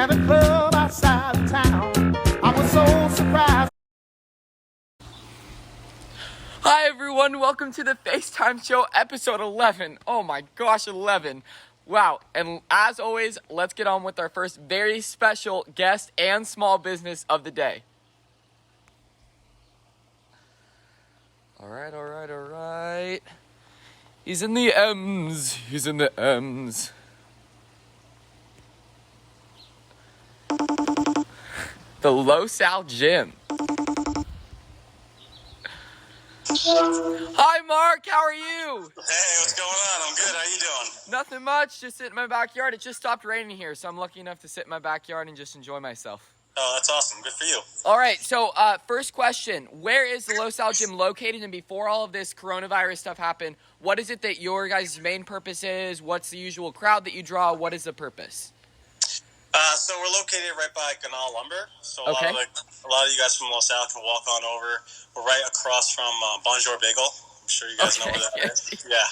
at a club outside of town. I was so surprised. Hi everyone, welcome to the FaceTime show, episode 11. Oh my gosh, 11. Wow, and as always, let's get on with our first very special guest and small business of the day. Alright. He's in the M's. The Los Al Gym. Hi Mark, how are you? Hey, what's going on? I'm good. How you doing? Nothing much, just sitting in my backyard. It just stopped raining here, so I'm lucky enough to sit in my backyard and just enjoy myself. Oh, that's awesome. Good for you. All right, so first question. Where is the Los Al Gym located? And before all of this coronavirus stuff happened, what is it that your guys' main purpose is? What's the usual crowd that you draw? What is the purpose? So we're located right by Canal Lumber. So a Okay. lot of you guys from Los Al can walk on over. We're right across from Bonjour Bagel. I'm sure you guys know where that is. Yeah.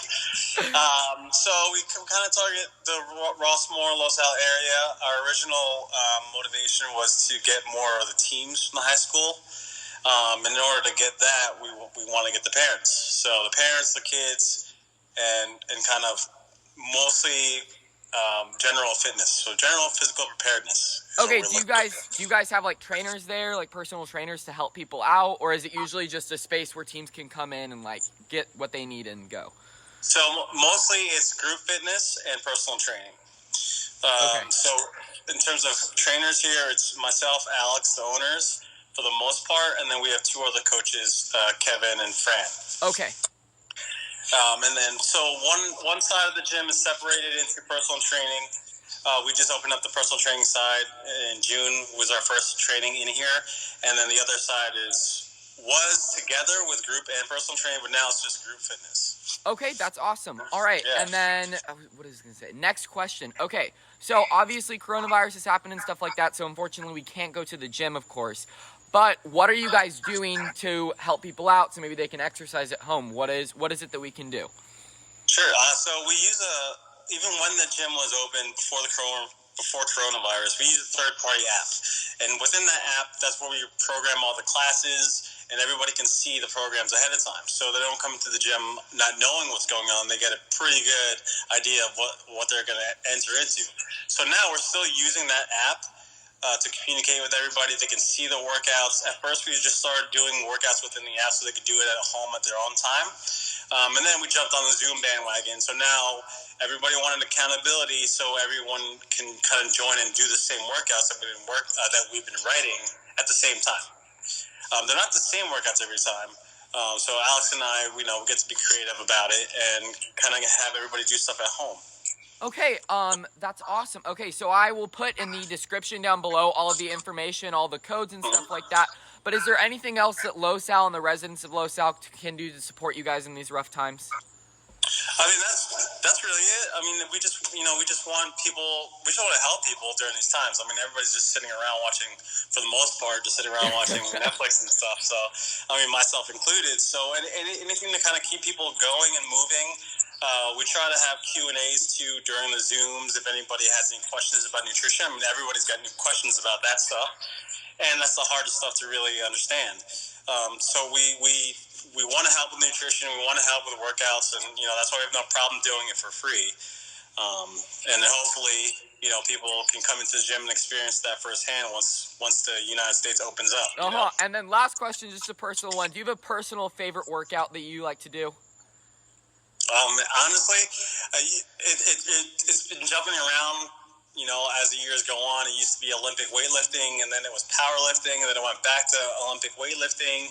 So we kind of target the Rossmore, Los Al area. Our original motivation was to get more of the teams from the high school. In order to get that, we want to get the parents. So the parents, the kids, and kind of mostly general fitness. So general physical preparedness. Okay, do you guys have like trainers there, like personal trainers to help people out, or is it usually just a space where teams can come in and like get what they need and go? So mostly it's group fitness and personal training. Okay. So in terms of trainers here, it's myself, Alex, the owners, for the most part, and then we have two other coaches, Kevin and Fran. Okay. And then so one side of the gym is separated into personal training. We just opened up the personal training side in June. Was our first training in here, and then the other side was together with group and personal training, but now it's just group fitness. Okay, that's awesome. All right, Yeah. and then what is I going to say? Next question. Okay, so obviously coronavirus has happened and stuff like that, so unfortunately we can't go to the gym, of course. But what are you guys doing to help people out so maybe they can exercise at home? What is it that we can do? Sure. So we use even when the gym was open before coronavirus, we use a third-party app, and within that app, that's where we program all the classes, and everybody can see the programs ahead of time, so they don't come to the gym not knowing what's going on. They get a pretty good idea of what they're going to enter into. So now we're still using that app to communicate with everybody. They can see the workouts. At first, we just started doing workouts within the app so they could do it at home at their own time. And then we jumped on the Zoom bandwagon. So now everybody wanted accountability, so everyone can kind of join and do the same workouts that we've been writing at the same time. They're not the same workouts every time. So Alex and I, we get to be creative about it and kind of have everybody do stuff at home. Okay, that's awesome. Okay, so I will put in the description down below all of the information, all the codes and stuff like that. But is there anything else that Los Al and the residents of Los Al can do to support you guys in these rough times? I mean, that's really it. I mean, we just want people. We just want to help people during these times. I mean, everybody's just sitting around watching, for the most part, just sitting around watching Netflix and stuff. So, I mean, myself included. So, anything to kind of keep people going and moving. We try to have Q&As too during the Zooms if anybody has any questions about nutrition. I mean, everybody's got new questions about that stuff, and that's the hardest stuff to really understand. So we want to help with nutrition. We want to help with workouts, and that's why we have no problem doing it for free. And hopefully, people can come into the gym and experience that firsthand once the United States opens up. And then last question, just a personal one. Do you have a personal favorite workout that you like to do? Honestly, it's been jumping around. As the years go on, it used to be Olympic weightlifting, and then it was powerlifting, and then it went back to Olympic weightlifting.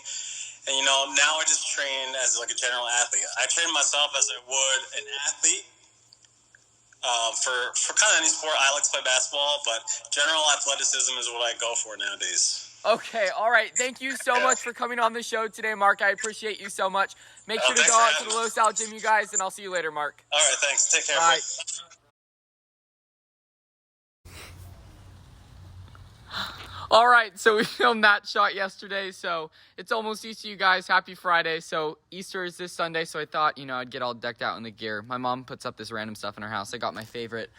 And, now I just train as like a general athlete. I train myself as I would an athlete. For kind of any sport, I like to play basketball, but general athleticism is what I go for nowadays. Okay, all right. Thank you so much for coming on the show today, Mark. I appreciate you so much. Make sure to go out to the Los Al Gym, you guys, and I'll see you later, Mark. All right, thanks. Take care. Bye. All right, so we filmed that shot yesterday, so it's almost Easter, you guys. Happy Friday. So Easter is this Sunday, so I thought, I'd get all decked out in the gear. My mom puts up this random stuff in her house. I got my favorite,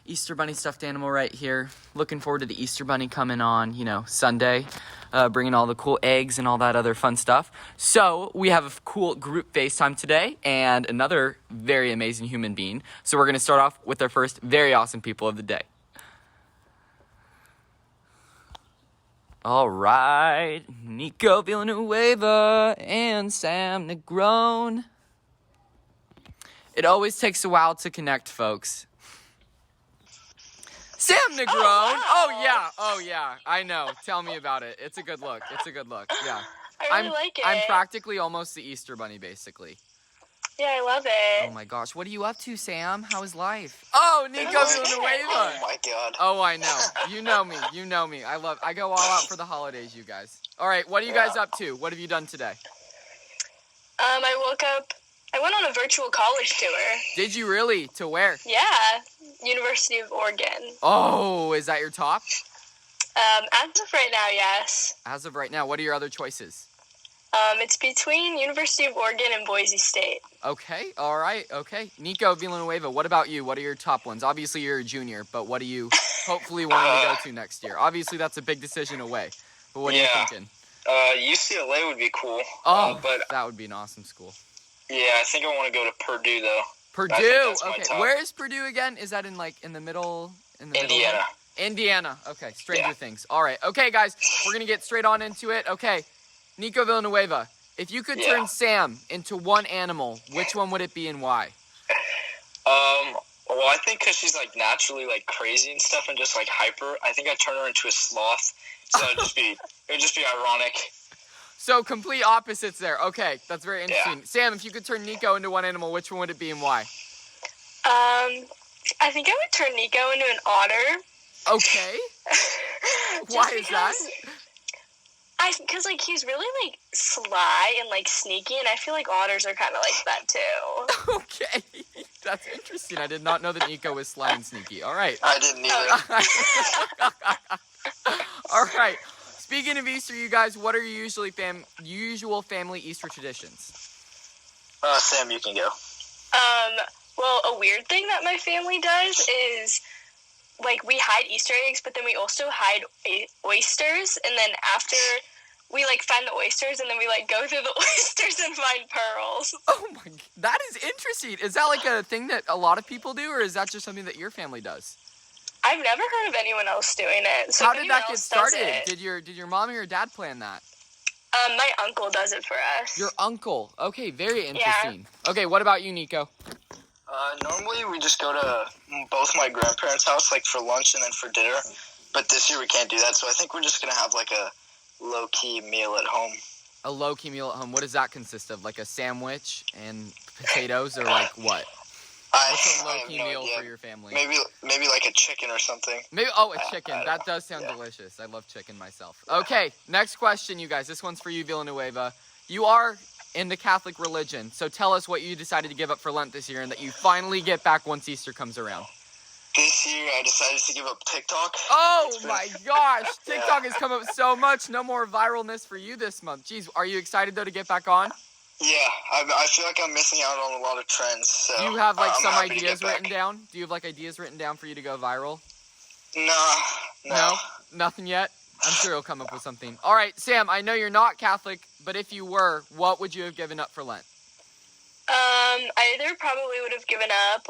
Easter Bunny stuffed animal right here. Looking forward to the Easter Bunny coming on, Sunday. Bringing all the cool eggs and all that other fun stuff. So we have a cool group FaceTime today and another very amazing human being. So we're going to start off with our first very awesome people of the day. All right, Nico Villanueva and Sam Negron. It always takes a while to connect, folks. Sam Negron. Oh yeah. I know. Tell me about it. It's a good look. Yeah. I really like it. I'm practically almost the Easter Bunny, basically. Yeah, I love it. Oh my gosh. What are you up to, Sam? How is life? Oh, Nico Villanueva. Oh my God. Oh, I know. You know me. I go all out for the holidays, you guys. All right, what are you guys up to? What have you done today? I woke up. I went on a virtual college tour. Did you really? To where? Yeah, University of Oregon. Oh, is that your top? As of right now, yes. As of right now, what are your other choices? It's between University of Oregon and Boise State. Okay, all right, okay. Nico Villanueva, what about you? What are your top ones? Obviously, you're a junior, but what are you hopefully wanting to go to next year? Obviously, that's a big decision away, but what are you thinking? UCLA would be cool. Oh, but that would be an awesome school. Yeah, I think I want to go to Purdue, though. Purdue? Okay, where is Purdue again? Is that in the middle? Indiana. Indiana. Okay, Stranger Things. All right. Okay, guys, we're going to get straight on into it. Okay, Nico Villanueva, if you could turn Sam into one animal, which one would it be and why? Well, I think because she's, naturally, crazy and stuff and just, hyper, I think I'd turn her into a sloth. So it would just be ironic. So complete opposites there. Okay, that's very interesting. Yeah. Sam, if you could turn Nico into one animal, which one would it be and why? I think I would turn Nico into an otter. Okay. Why is that? Because he's really sly and sneaky, and I feel like otters are kind of like that too. Okay, that's interesting. I did not know that Nico was sly and sneaky. All right. I didn't either. All right. Speaking of Easter, you guys, what are your usual family Easter traditions? Sam, you can go. Well, a weird thing that my family does is, we hide Easter eggs, but then we also hide oysters, and then after we, find the oysters, and then we, go through the oysters and find pearls. Oh, my, that is interesting. Is that, a thing that a lot of people do, or is that just something that your family does? I've never heard of anyone else doing it. So how did that get started? Did your mom or your dad plan that? My uncle does it for us. Your uncle. Okay, very interesting. Yeah. Okay, what about you, Nico? Normally we just go to both my grandparents' house, for lunch and then for dinner. But this year we can't do that, so I think we're just going to have, a low-key meal at home. A low-key meal at home. What does that consist of? A sandwich and potatoes, or what? What's a low-key meal for your family? Maybe a chicken or something. Maybe a chicken. That does sound delicious. I love chicken myself. Okay, next question, you guys. This one's for you, Villanueva. You are in the Catholic religion, so tell us what you decided to give up for Lent this year and that you finally get back once Easter comes around. This year, I decided to give up TikTok. Oh my gosh! TikTok has come up so much. No more viralness for you this month. Jeez, are you excited, though, to get back on? Yeah, I feel like I'm missing out on a lot of trends. So do you have some ideas written down? Do you have ideas written down for you to go viral? No, nothing yet. I'm sure you'll come up with something. All right, Sam. I know you're not Catholic, but if you were, what would you have given up for Lent? I either probably would have given up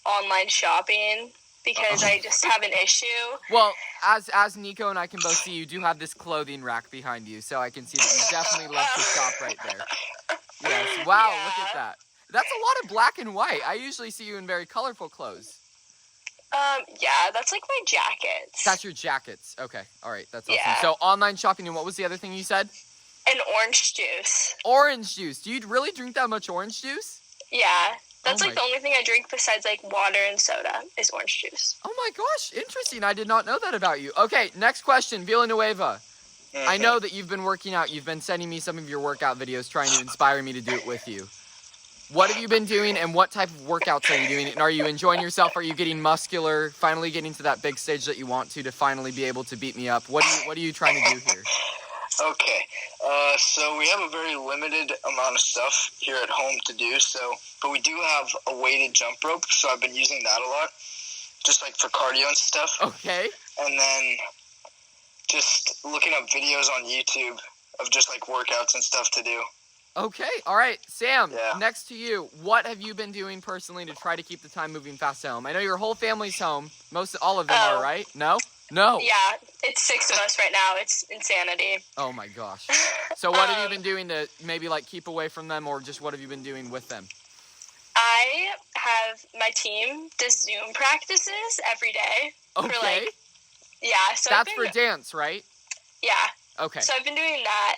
online shopping because I just have an issue. Well, as Nico and I can both see, you do have this clothing rack behind you, so I can see that you definitely love to shop right there. Yes. Wow, yeah. Look at that. That's a lot of black and white. I usually see you in very colorful clothes. Yeah, that's my jackets. That's your jackets. Okay. All right. That's awesome. Yeah. So online shopping, and what was the other thing you said? And orange juice. Orange juice. Do you really drink that much orange juice? Yeah. That's the only thing I drink besides water and soda is orange juice. Oh my gosh, interesting. I did not know that about you. Okay, next question, Villanueva. Mm-hmm. I know that you've been working out. You've been sending me some of your workout videos trying to inspire me to do it with you. What have you been doing and what type of workouts are you doing? And are you enjoying yourself? Are you getting muscular, finally getting to that big stage that you want to finally be able to beat me up? What are you trying to do here? Okay, so we have a very limited amount of stuff here at home to do, but we do have a weighted jump rope, so I've been using that a lot. just like for cardio and stuff. Okay. And then just looking up videos on YouTube of just like workouts and stuff to do. Okay. All right. Sam, Yeah. next to you, what have you been doing personally to try to keep the time moving fast at home? I know your whole family's home. All of them are, right? No? No. Yeah, it's 6 of us right now. It's insanity. Oh, my gosh. So what have you been doing to maybe, like, keep away from them, or just what have you been doing with them? I have my team does Zoom practices every day. Okay. So That's for dance, right? Yeah. Okay. So I've been doing that,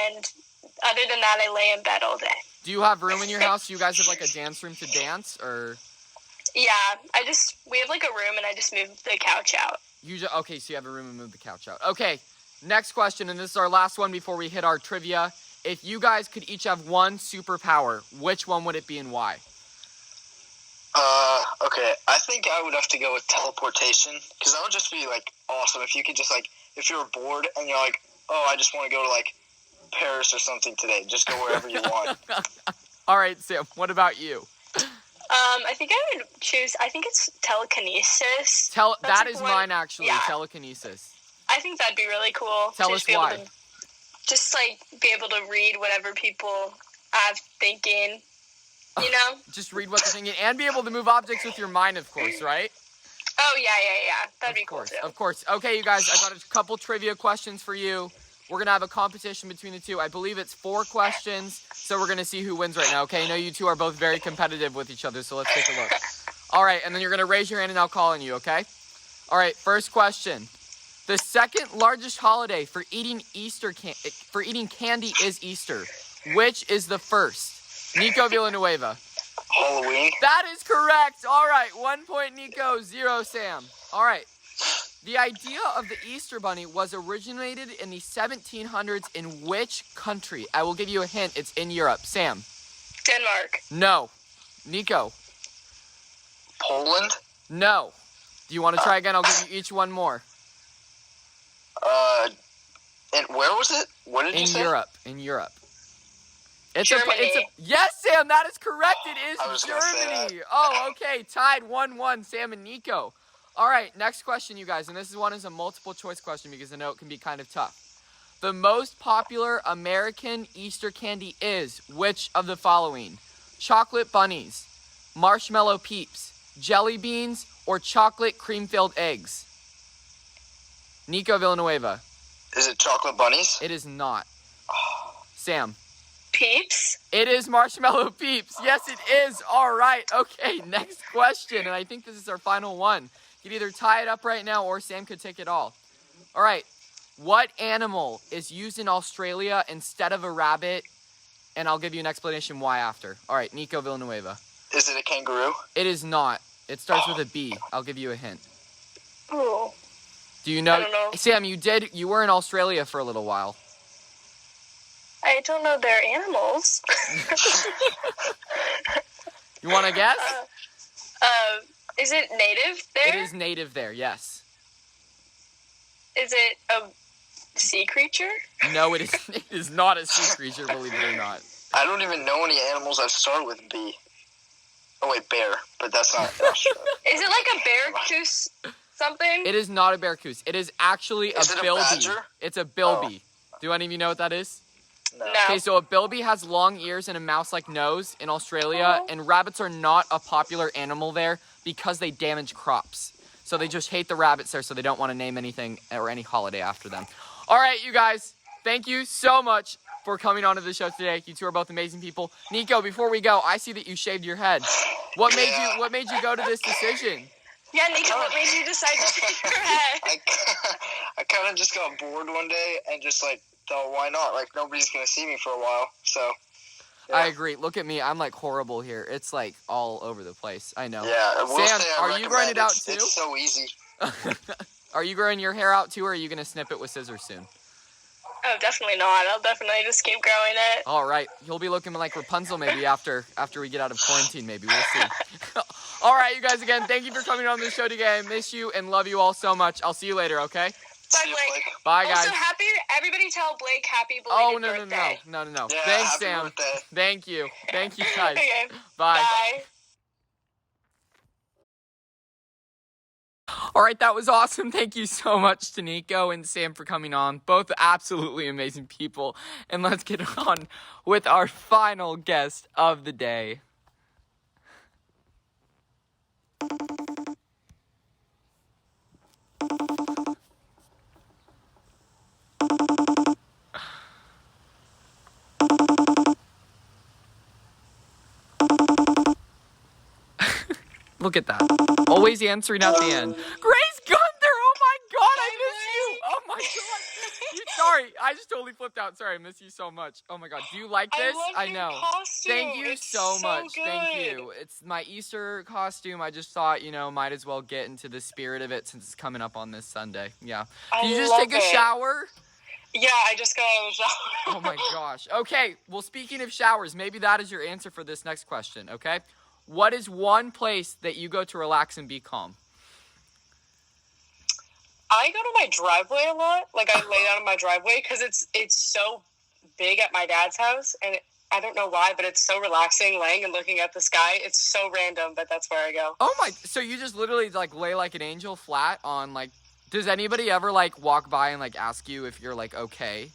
and other than that, I lay in bed all day. Do you have room in your house? Do you guys have, like, a dance room to dance, or? Yeah, we have, like, a room, and I just moved the couch out. Okay, so you have a room and move the couch out. Okay, next question, and this is our last one before we hit our trivia. If you guys could each have one superpower, which one would it be and why? Okay, I think I would have to go with teleportation, because that would just be, like, awesome if you could just, like, if you were bored and you're like, oh, I just want to go to, like, Paris or something today, just go wherever you want. All right, Sam, what about you? I think I would choose, I think it's telekinesis. That is mine, actually, telekinesis. I think that'd be really cool. Tell us why. Just, like, be able to read whatever people are thinking, you know? Just read what they're thinking, and be able to move objects with your mind, of course, right? Oh, yeah. That'd be cool, too. Of course. Okay, you guys, I got a couple trivia questions for you. We're going to have a competition between the two. I believe it's 4 questions, so we're going to see who wins right now, okay? I know you two are both very competitive with each other, so let's take a look. All right, and then you're going to raise your hand and I'll call on you, okay? All right, first question. The second largest holiday for eating candy is Easter. Which is the first? Nico, Villanueva. Halloween. That is correct. All right, 1 point Nico, 0 Sam. All right. The idea of the Easter Bunny was originated in the 1700s in which country? I will give you a hint. It's in Europe. Sam. Denmark. No. Nico. Poland. No. Do you want to try again? I'll give you each one more. And where was it? What did you say? In Europe. Germany. Yes, Sam, that is correct. It is Germany. Oh, okay. Tied 1-1, Sam and Nico. All right, next question, you guys. And this is a multiple choice question because I know it can be kind of tough. The most popular American Easter candy is which of the following? Chocolate bunnies, marshmallow peeps, jelly beans, or chocolate cream-filled eggs? Nico, Villanueva. Is it chocolate bunnies? It is not. Sam. Peeps. It is marshmallow peeps. Yes, it is. All right. Okay, next question. And I think this is our final one. You can either tie it up right now or Sam could take it all. All right. What animal is used in Australia instead of a rabbit? And I'll give you an explanation why after. All right, Nico, Villanueva. Is it a kangaroo? It is not. It starts with a B. I'll give you a hint. Oh. Do you know? I don't know. Sam, you were in Australia for a little while. I don't know their animals. You want to guess? Is it native there? It is native there, yes. Is it a sea creature? No, it is not a sea creature, believe it or not. I don't even know any animals that start with B. Oh, wait, bear. But that's not Australia. Is it like a barracuda something? It is not a barracuda. It is actually a bilby. Badger? It's a bilby. Do any of you know what that is? No. Okay, so a bilby has long ears and a mouse-like nose in Australia, and rabbits are not a popular animal there because they damage crops. So they just hate the rabbits there, so they don't want to name anything or any holiday after them. All right, you guys, thank you so much for coming onto the show today. You two are both amazing people. Nico, before we go, I see that you shaved your head. What made you go to this decision? Yeah, Nico, what made you decide to shave your head? I kind of just got bored one day and just like thought, why not? Like nobody's gonna see me for a while, so. Yeah. I agree. Look at me. I'm like horrible here. It's like all over the place. I know. Yeah. Sam, are you growing it out too? It's so easy. Are you growing your hair out too, or are you gonna snip it with scissors soon? Oh, definitely not. I'll definitely just keep growing it. All right. You'll be looking like Rapunzel maybe after we get out of quarantine. Maybe we'll see. All right, you guys. Again, thank you for coming on the show today. I miss you and love you all so much. I'll see you later. Okay. Bye, Blake. Bye, guys. Also, everybody tell Blake happy belated birthday. No. Yeah, Thanks, happy Sam. birthday. Thank you, guys. Okay. Bye. Bye. All right, that was awesome. Thank you so much to Nico and Sam for coming on. Both absolutely amazing people. And let's get on with our final guest of the day. Look at that. Always answering at the end. Grace Guenther! Oh my god, I miss you! Oh my god. Sorry, I just totally flipped out. Sorry, I miss you so much. Oh my god, do you like this? I love your costume. Thank you It's so much. good. Thank you. It's my Easter costume. I just thought, might as well get into the spirit of it since it's coming up on this Sunday. Yeah. Did you just love take a it. shower? Yeah, I just got out of the shower. Oh my gosh. Okay, well, speaking of showers, maybe that is your answer for this next question, okay? What is one place that you go to relax and be calm? I go to my driveway a lot. Like, I lay down in my driveway because it's so big at my dad's house. And I don't know why, but it's so relaxing laying and looking at the sky. It's so random, but that's where I go. Oh my, so you just literally lay like an angel flat on does anybody ever walk by and ask you if you're okay?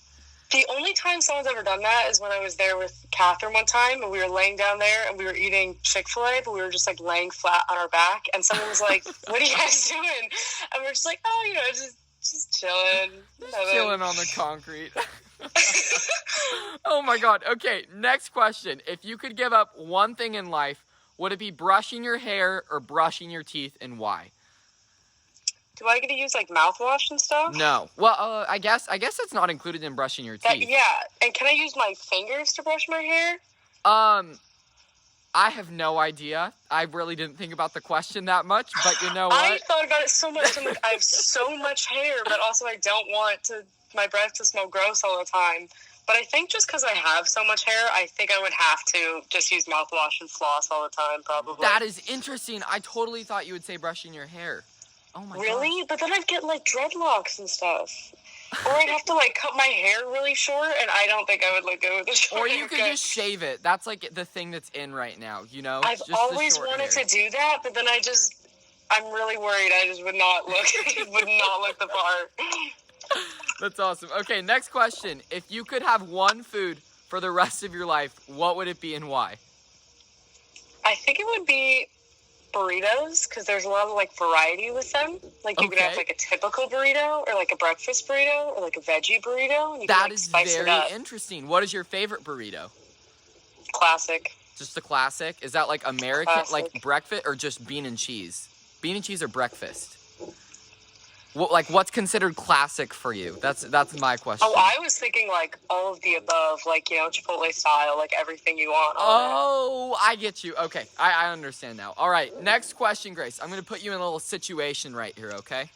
The only time someone's ever done that is when I was there with Catherine one time, and we were laying down there, and we were eating Chick-fil-A, but we were just, laying flat on our back, and someone was like, what are you guys doing? And we were just like, oh, just chilling. Chilling on the concrete. Oh, my God. Okay, next question. If you could give up one thing in life, would it be brushing your hair or brushing your teeth, and why? Do I get to use mouthwash and stuff? No. Well, I guess that's not included in brushing your teeth. Yeah. And can I use my fingers to brush my hair? I have no idea. I really didn't think about the question that much, but you know what? I thought about it so much. I'm I have so much hair, but also I don't want my breath to smell gross all the time. But I think just because I have so much hair, I think I would have to just use mouthwash and floss all the time, probably. That is interesting. I totally thought you would say brushing your hair. Oh my Really? gosh. But then I'd get dreadlocks and stuff. Or I'd have to cut my hair really short, and I don't think I would look good with the short Or you haircut. could just shave it. That's the thing that's in right now, I've just always wanted to do that, but then I'm really worried I just would not look the part. That's awesome. Okay, next question. If you could have one food for the rest of your life, what would it be and why? I think it would be burritos, because there's a lot of variety with them. You could have a typical burrito, or a breakfast burrito, or a veggie burrito, and you That can is spice it very up. interesting. What is your favorite burrito? Classic. Just the classic? Is that American, Classic. breakfast, or just bean and cheese? Bean and cheese or breakfast? What, what's considered classic for you? That's my question. Oh, I was thinking all of the above, Chipotle style, everything you want. Oh, I get you. Okay, I understand now. All right, next question, Grace. I'm going to put you in a little situation right here, okay?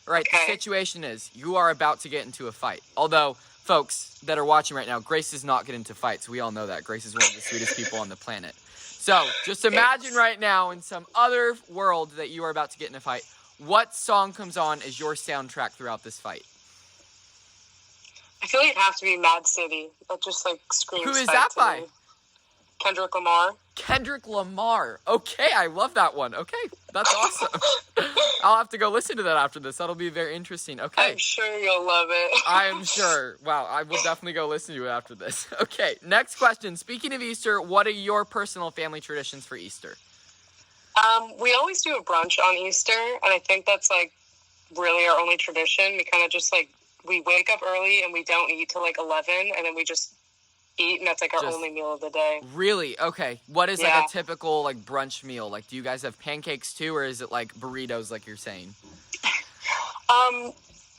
All right, Okay. The situation is you are about to get into a fight. Although, folks that are watching right now, Grace does not get into fights. We all know that. Grace is one of the sweetest people on the planet. So, just imagine right now in some other world that you are about to get in a fight. What song comes on as your soundtrack throughout this fight? I feel it'd have to be Mad City. That just screams. Who is fight that to by? me. Kendrick Lamar. Kendrick Lamar. Okay, I love that one. Okay, that's awesome. I'll have to go listen to that after this. That'll be very interesting. Okay. I'm sure you'll love it. I am sure. Wow, I will definitely go listen to it after this. Okay, next question. Speaking of Easter, what are your personal family traditions for Easter? We always do a brunch on Easter, and I think that's really our only tradition. We kind of just we wake up early and we don't eat till 11, and then we just eat, and that's our only meal of the day. Really? Okay. What is Yeah. a typical brunch meal? Do you guys have pancakes too, or is it burritos like you're saying?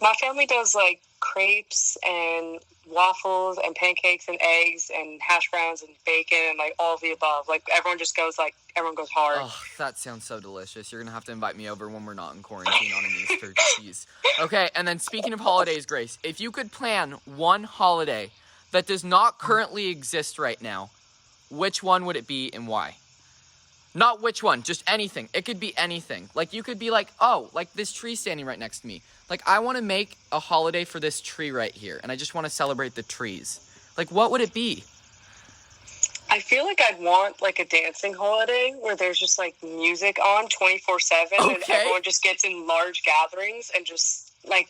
My family does crepes and waffles and pancakes and eggs and hash browns and bacon and all of the above. Everyone just goes everyone goes hard. Oh, that sounds so delicious. You're gonna have to invite me over when we're not in quarantine on an Easter. Jeez. Okay, and then speaking of holidays, Grace, if you could plan one holiday that does not currently exist right now, which one would it be and why? Not which one, just anything. It could be anything. You could be this tree standing right next to me. I want to make a holiday for this tree right here, and I just want to celebrate the trees. What would it be? I feel like I'd want like a dancing holiday where there's just like music on 24/7 and Okay. everyone just gets in large gatherings and just like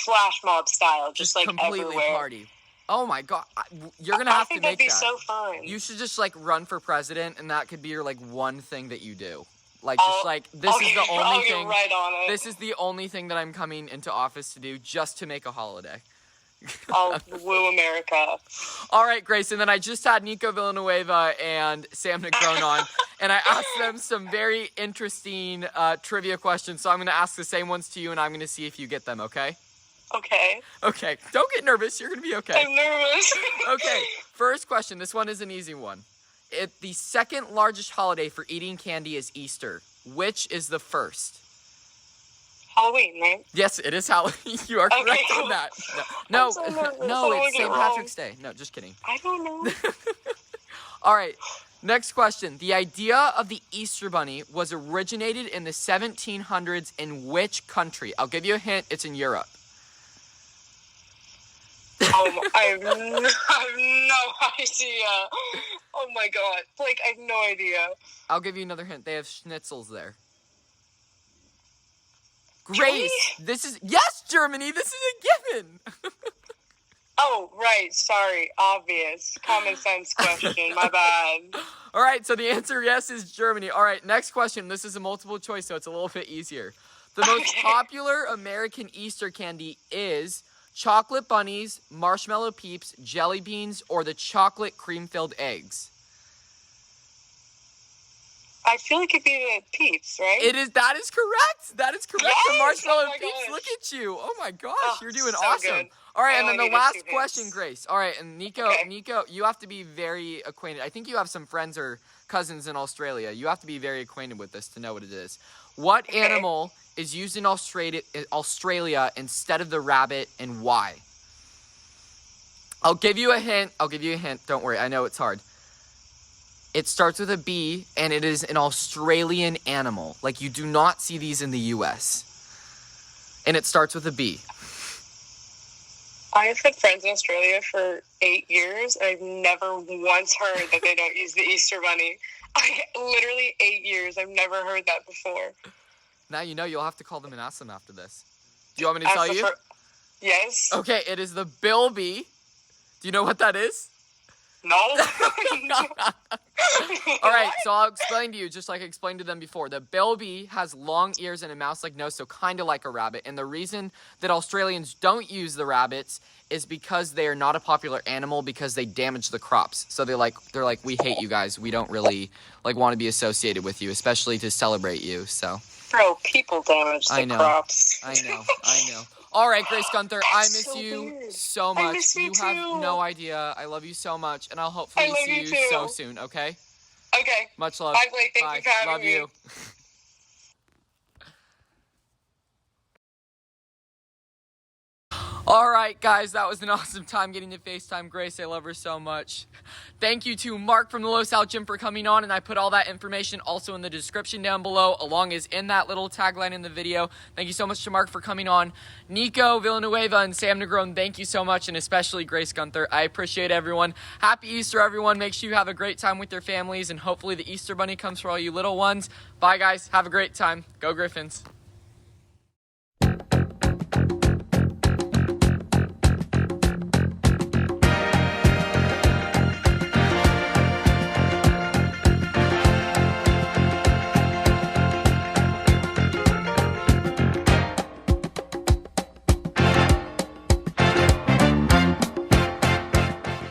flash mob style, just like completely everywhere. party. Oh my god, you're gonna have I think to make that'd be that. so fun. You should just like run for president, and that could be your like one thing that you do. Like just like this is the only I'll thing. get right on it. This is the only thing that I'm coming into office to do, just to make a holiday. I'll woo America. All right, Grace, and then I just had Nico Villanueva and Sam Negron on, and I asked them some very interesting trivia questions, so I'm going to ask the same ones to you, and I'm going to see if you get them, okay? Okay. Okay, don't get nervous. You're going to be okay. I'm nervous. Okay, first question. This one is an easy one. The second largest holiday for eating candy is Easter. Which is the first? Halloween, right? Yes, it is Halloween. You are Okay, correct cool. on that. No, I'm so nervous. I no, don't wanna it's get St. it Patrick's Day. No, just kidding. I don't know. All right, next question. The idea of the Easter Bunny was originated in the 1700s in which country? I'll give you a hint. It's in Europe. I have no idea. Oh my god. Like, I have no idea. I'll give you another hint. They have schnitzels there. Germany? Grace, this is... Yes, Germany! This is a given! Oh, right. Sorry. Obvious. Common sense question. My bad. All right, so the answer, yes, is Germany. All right, next question. This is a multiple choice, so it's a little bit easier. The most popular American Easter candy is chocolate bunnies, marshmallow peeps, jelly beans, or the chocolate cream-filled eggs. I feel like it'd be the Peeps, right? That is correct. That is correct. The Yes! marshmallow Oh my peeps. gosh. Look at you. Oh my gosh, Oh, you're doing so awesome. good. All right, I and then only the needed last 2 question, hints. Grace. All right, and Nico, Okay. Nico, you have to be very acquainted. I think you have some friends or cousins in Australia. You have to be very acquainted with this to know what it is. What Okay. animal is used in Australia instead of the rabbit, and why? I'll give you a hint. Don't worry. I know it's hard. It starts with a B, and it is an Australian animal. Like, you do not see these in the U.S. And it starts with a B. I've had friends in Australia for 8 years, and I've never once heard that they don't use the Easter Bunny. Literally 8 years. I've never heard that before. Now you know. You'll have to call them and ask them after this. Do you want me to tell you? Yes. Okay, it is the bilby. Do you know what that is? No. All right, so I'll explain to you, just like I explained to them before. The bilby has long ears and a mouse-like nose, so kind of like a rabbit. And the reason that Australians don't use the rabbits is because they are not a popular animal because they damage the crops. So they're like, we hate you guys. We don't really want to be associated with you, especially to celebrate you. So Bro, people damage the I know. crops. I know. All right, Grace Guenther, I miss so you weird. so I much. miss you have too. no idea. I love you so much, and I'll hopefully love see you you too. so soon. Okay. Okay. Much love. Bye, Blake. Thank Bye. you for having Love me. you. All right, guys, that was an awesome time getting to FaceTime Grace. I love her so much. Thank you to Mark from the Los Al Gym for coming on, and I put all that information also in the description down below, along as in that little tagline in the video. Thank you so much to Mark for coming on. Nico Villanueva and Sam Negron, thank you so much, and especially Grace Guenther. I appreciate everyone. Happy Easter, everyone. Make sure you have a great time with your families, and hopefully the Easter Bunny comes for all you little ones. Bye, guys. Have a great time. Go Griffins.